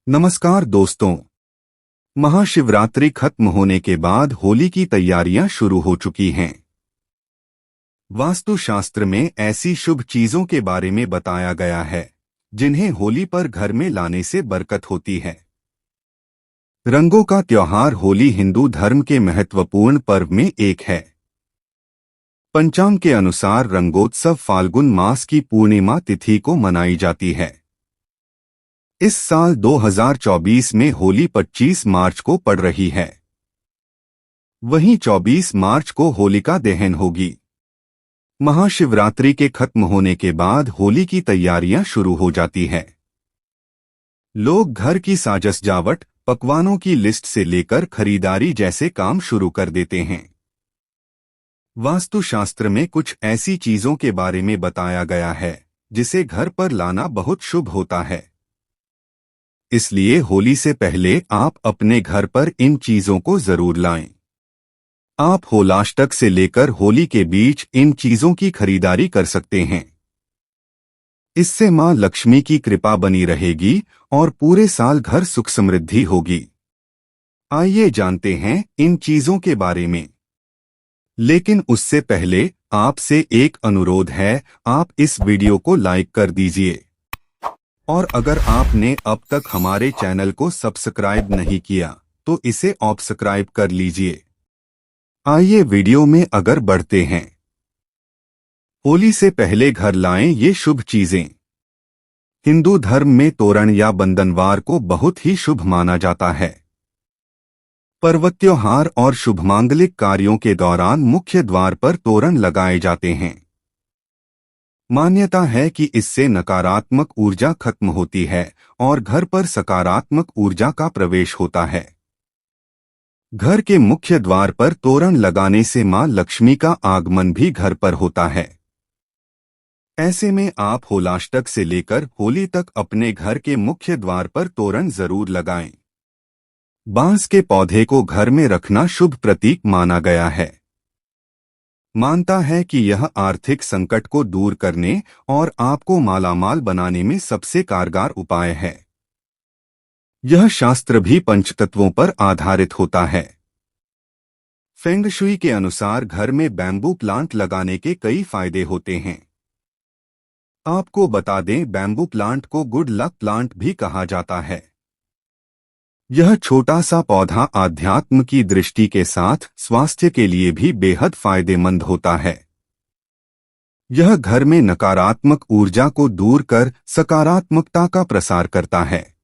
नमस्कार दोस्तों। महाशिवरात्रि खत्म होने के बाद होली की तैयारियां शुरू हो चुकी हैं। वास्तुशास्त्र में ऐसी शुभ चीजों के बारे में बताया गया है जिन्हें होली पर घर में लाने से बरकत होती है। रंगों का त्योहार होली हिंदू धर्म के महत्वपूर्ण पर्व में एक है। पंचांग के अनुसार रंगोत्सव फाल्गुन मास की पूर्णिमा तिथि को मनाई जाती है। इस साल 2024 में होली 25 मार्च को पड़ रही है। वहीं 24 मार्च को होलिका दहन होगी। महाशिवरात्रि के खत्म होने के बाद होली की तैयारियां शुरू हो जाती है। लोग घर की साज सजावट, पकवानों की लिस्ट से लेकर खरीदारी जैसे काम शुरू कर देते हैं। वास्तुशास्त्र में कुछ ऐसी चीजों के बारे में बताया गया है जिसे घर पर लाना बहुत शुभ होता है। इसलिए होली से पहले आप अपने घर पर इन चीजों को जरूर लाएं। आप होलाष्टक से लेकर होली के बीच इन चीजों की खरीदारी कर सकते हैं। इससे मां लक्ष्मी की कृपा बनी रहेगी और पूरे साल घर सुख समृद्धि होगी। आइए जानते हैं इन चीजों के बारे में। लेकिन उससे पहले आपसे एक अनुरोध है, आप इस वीडियो को लाइक कर दीजिए। और अगर आपने अब तक हमारे चैनल को सब्सक्राइब नहीं किया तो इसे सब्सक्राइब कर लीजिए। आइए वीडियो में अगर बढ़ते हैं। होली से पहले घर लाएं ये शुभ चीजें। हिंदू धर्म में तोरण या बंधनवार को बहुत ही शुभ माना जाता है। पर्व त्योहार और शुभ मांगलिक कार्यों के दौरान मुख्य द्वार पर तोरण लगाए जाते हैं। मान्यता है कि इससे नकारात्मक ऊर्जा खत्म होती है और घर पर सकारात्मक ऊर्जा का प्रवेश होता है। घर के मुख्य द्वार पर तोरण लगाने से मां लक्ष्मी का आगमन भी घर पर होता है। ऐसे में आप होलाष्टक से लेकर होली तक अपने घर के मुख्य द्वार पर तोरण जरूर लगाएं। बांस के पौधे को घर में रखना शुभ प्रतीक माना गया है। मानता है कि यह आर्थिक संकट को दूर करने और आपको मालामाल बनाने में सबसे कारगर उपाय है। यह शास्त्र भी पंचतत्वों पर आधारित होता है। फेंग शुई के अनुसार घर में बैम्बू प्लांट लगाने के कई फायदे होते हैं। आपको बता दें, बैम्बू प्लांट को गुड लक प्लांट भी कहा जाता है। यह छोटा सा पौधा आध्यात्म की दृष्टि के साथ स्वास्थ्य के लिए भी बेहद फायदेमंद होता है। यह घर में नकारात्मक ऊर्जा को दूर कर सकारात्मकता का प्रसार करता है।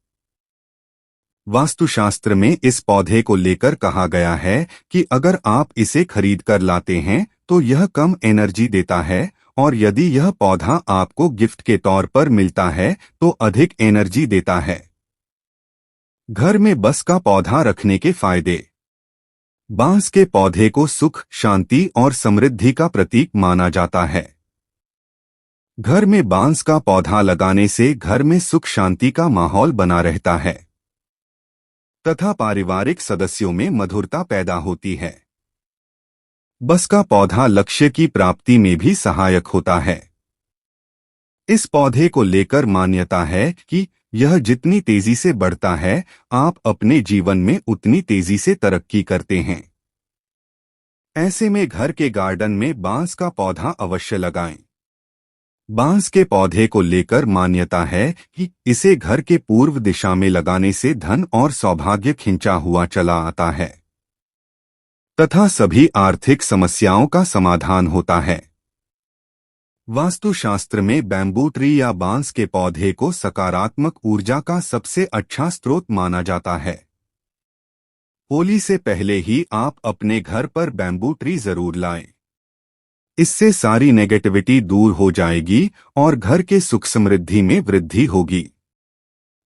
वास्तुशास्त्र में इस पौधे को लेकर कहा गया है कि अगर आप इसे खरीद कर लाते हैं तो यह कम एनर्जी देता है, और यदि यह पौधा आपको गिफ्ट के तौर पर मिलता है तो अधिक एनर्जी देता है। घर में बस का पौधा रखने के फायदे। बांस के पौधे को सुख, शांति और समृद्धि का प्रतीक माना जाता है। घर में बांस का पौधा लगाने से घर में सुख शांति का माहौल बना रहता है तथा पारिवारिक सदस्यों में मधुरता पैदा होती है। बस का पौधा लक्ष्य की प्राप्ति में भी सहायक होता है। इस पौधे को लेकर मान्यता है कि यह जितनी तेजी से बढ़ता है, आप अपने जीवन में उतनी तेजी से तरक्की करते हैं। ऐसे में घर के गार्डन में बांस का पौधा अवश्य लगाएं। बांस के पौधे को लेकर मान्यता है कि इसे घर के पूर्व दिशा में लगाने से धन और सौभाग्य खिंचा हुआ चला आता है तथा सभी आर्थिक समस्याओं का समाधान होता है। वास्तुशास्त्र में बैम्बू ट्री या बांस के पौधे को सकारात्मक ऊर्जा का सबसे अच्छा स्रोत माना जाता है। होली से पहले ही आप अपने घर पर बैम्बू ट्री जरूर लाएं। इससे सारी नेगेटिविटी दूर हो जाएगी और घर के सुख समृद्धि में वृद्धि होगी।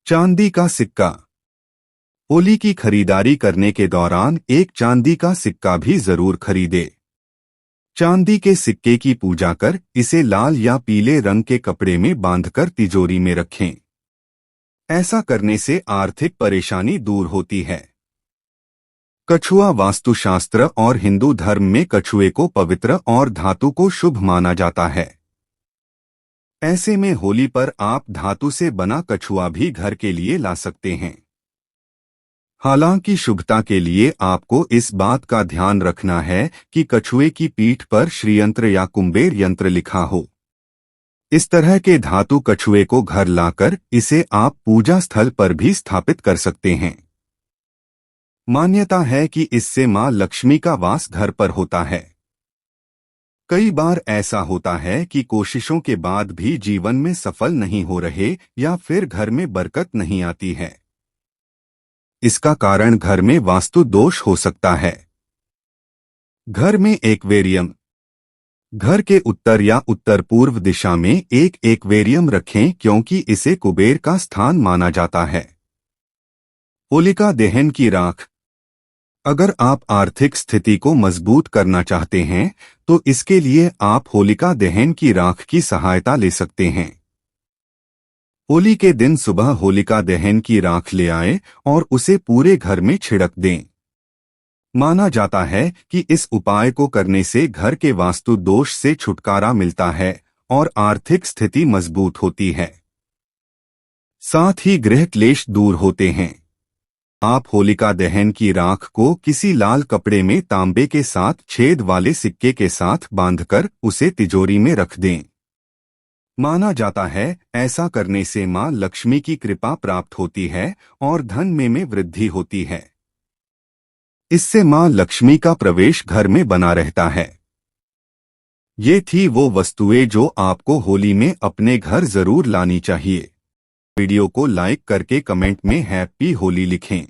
चांदी का सिक्का। होली की खरीदारी करने के दौरान एक चांदी का सिक्का भी जरूर खरीदें। चांदी के सिक्के की पूजा कर इसे लाल या पीले रंग के कपड़े में बांधकर तिजोरी में रखें। ऐसा करने से आर्थिक परेशानी दूर होती है। कछुआ। वास्तुशास्त्र और हिंदू धर्म में कछुए को पवित्र और धातु को शुभ माना जाता है। ऐसे में होली पर आप धातु से बना कछुआ भी घर के लिए ला सकते हैं। हालांकि शुभता के लिए आपको इस बात का ध्यान रखना है कि कछुए की पीठ पर श्रीयंत्र या कुंबेर यंत्र लिखा हो। इस तरह के धातु कछुए को घर लाकर इसे आप पूजा स्थल पर भी स्थापित कर सकते हैं। मान्यता है कि इससे मां लक्ष्मी का वास घर पर होता है। कई बार ऐसा होता है कि कोशिशों के बाद भी जीवन में सफल नहीं हो रहे या फिर घर में बरकत नहीं आती है। इसका कारण घर में वास्तु दोष हो सकता है। घर में एक्वेरियम। घर के उत्तर या उत्तर पूर्व दिशा में एक एक्वेरियम रखें क्योंकि इसे कुबेर का स्थान माना जाता है। होलिका दहन की राख। अगर आप आर्थिक स्थिति को मजबूत करना चाहते हैं तो इसके लिए आप होलिका दहन की राख की सहायता ले सकते हैं। होली के दिन सुबह होलिका दहन की राख ले आए और उसे पूरे घर में छिड़क दें। माना जाता है कि इस उपाय को करने से घर के वास्तु दोष से छुटकारा मिलता है और आर्थिक स्थिति मजबूत होती है। साथ ही गृह क्लेश दूर होते हैं। आप होलिका दहन की राख को किसी लाल कपड़े में तांबे के साथ छेद वाले सिक्के के साथ बांधकर उसे तिजोरी में रख दें। माना जाता है ऐसा करने से मां लक्ष्मी की कृपा प्राप्त होती है और धन में वृद्धि होती है। इससे मां लक्ष्मी का प्रवेश घर में बना रहता है। ये थी वो वस्तुएं जो आपको होली में अपने घर जरूर लानी चाहिए। वीडियो को लाइक करके कमेंट में हैप्पी होली लिखें।